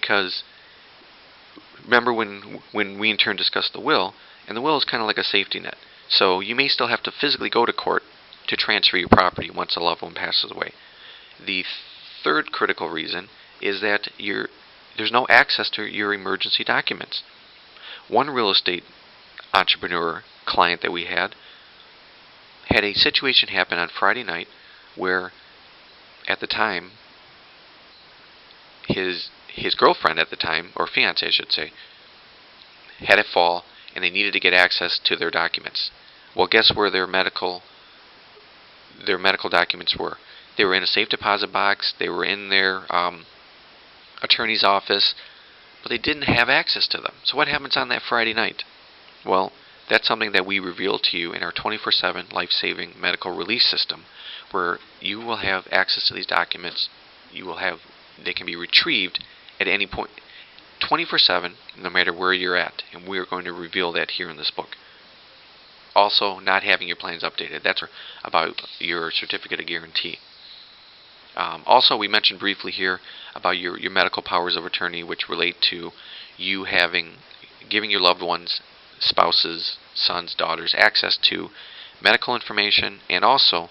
because remember when we in turn discussed the will, and the will is kind of like a safety net. So you may still have to physically go to court to transfer your property once a loved one passes away. The third critical reason is that there's no access to your emergency documents. One real estate entrepreneur client that we had a situation happen on Friday night where at the time his girlfriend at the time, or fiance I should say, had a fall and they needed to get access to their documents. Well, guess where their medical documents were? They were in a safe deposit box, they were in their attorney's office, but they didn't have access to them. So what happens on that Friday night? Well, that's something that we reveal to you in our 24/7 life-saving medical release system, where you will have access to these documents. They can be retrieved at any point, 24/7, no matter where you're at, and we are going to reveal that here in this book. Also, not having your plans updated. That's about your certificate of guarantee. Also, we mentioned briefly here about your medical powers of attorney, which relate to you giving your loved ones, spouses, sons, daughters, access to medical information, and also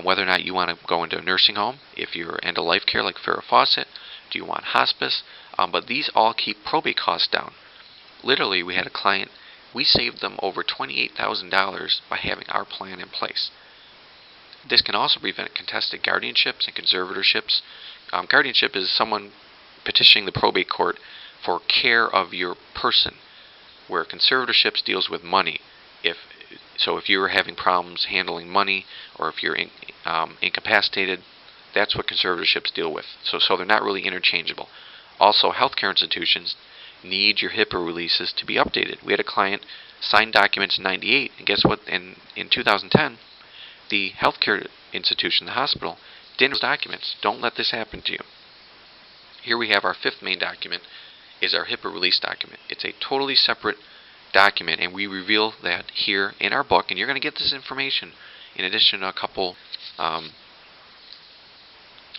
whether or not you want to go into a nursing home, if you're into life care like Farrah Fawcett, do you want hospice, but these all keep probate costs down. Literally, we had a client, we saved them over $28,000 by having our plan in place. This can also prevent contested guardianships and conservatorships. Guardianship is someone petitioning the probate court for care of your person, where conservatorships deals with money. If you're having problems handling money, or if you're incapacitated, that's what conservatorships deal with. So they're not really interchangeable. Also, healthcare institutions need your HIPAA releases to be updated. We had a client sign documents in '98, and guess what? In 2010, the healthcare institution, the hospital, didn't have those documents. Don't let this happen to you. Here we have our fifth main document, is our HIPAA release document. It's a totally separate document, and we reveal that here in our book, and you're going to get this information in addition to a couple.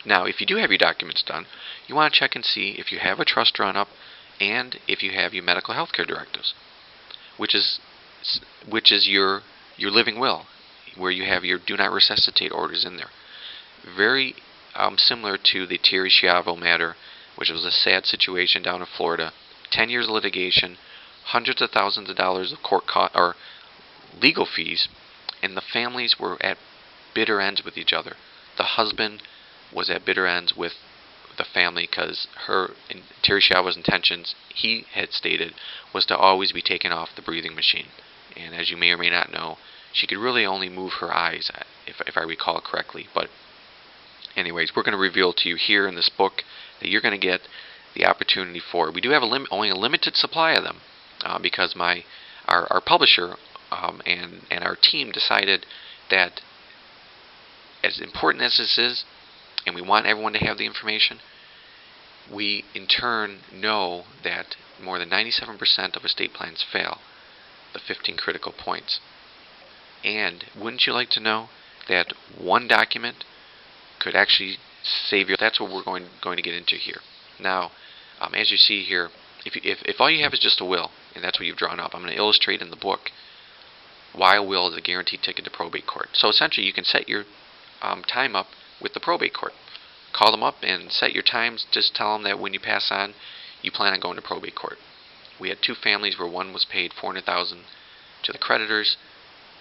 Now, if you do have your documents done, you want to check and see if you have a trust drawn up and if you have your medical health care directives, which is your living will, where you have your do not resuscitate orders in there. Very similar to the Terry Schiavo matter, which was a sad situation down in Florida. 10 years of litigation, hundreds of thousands of dollars of court or legal fees, and the families were at bitter ends with each other. The husband was at bitter ends with the family because Terry Schiavo's intentions, he had stated, was to always be taken off the breathing machine. And as you may or may not know, she could really only move her eyes, if I recall correctly. But anyways, we're going to reveal to you here in this book that you're going to get the opportunity for. We do have only a limited supply of them because our publisher and our team decided that, as important as this is, and we want everyone to have the information, we in turn know that more than 97% of estate plans fail the 15 critical points. And wouldn't you like to know that one document could actually save you? That's what we're going to get into here. Now, as you see here, if all you have is just a will, and that's what you've drawn up, I'm going to illustrate in the book why a will is a guaranteed ticket to probate court. So essentially, you can set your time up with the probate court. Call them up and set your times. Just tell them that when you pass on, you plan on going to probate court. We had two families where one was paid $400,000 to the creditors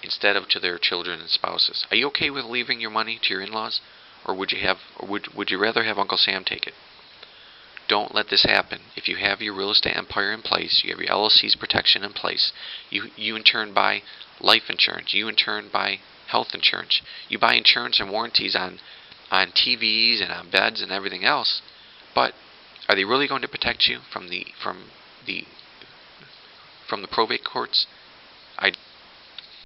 instead of to their children and spouses. Are you okay with leaving your money to your in-laws, or would you rather have Uncle Sam take it? Don't let this happen. If you have your real estate empire in place, you have your LLC's protection in place, you in turn buy life insurance, you in turn buy health insurance, you buy insurance and warranties on TVs and on beds and everything else, but are they really going to protect you from the probate courts?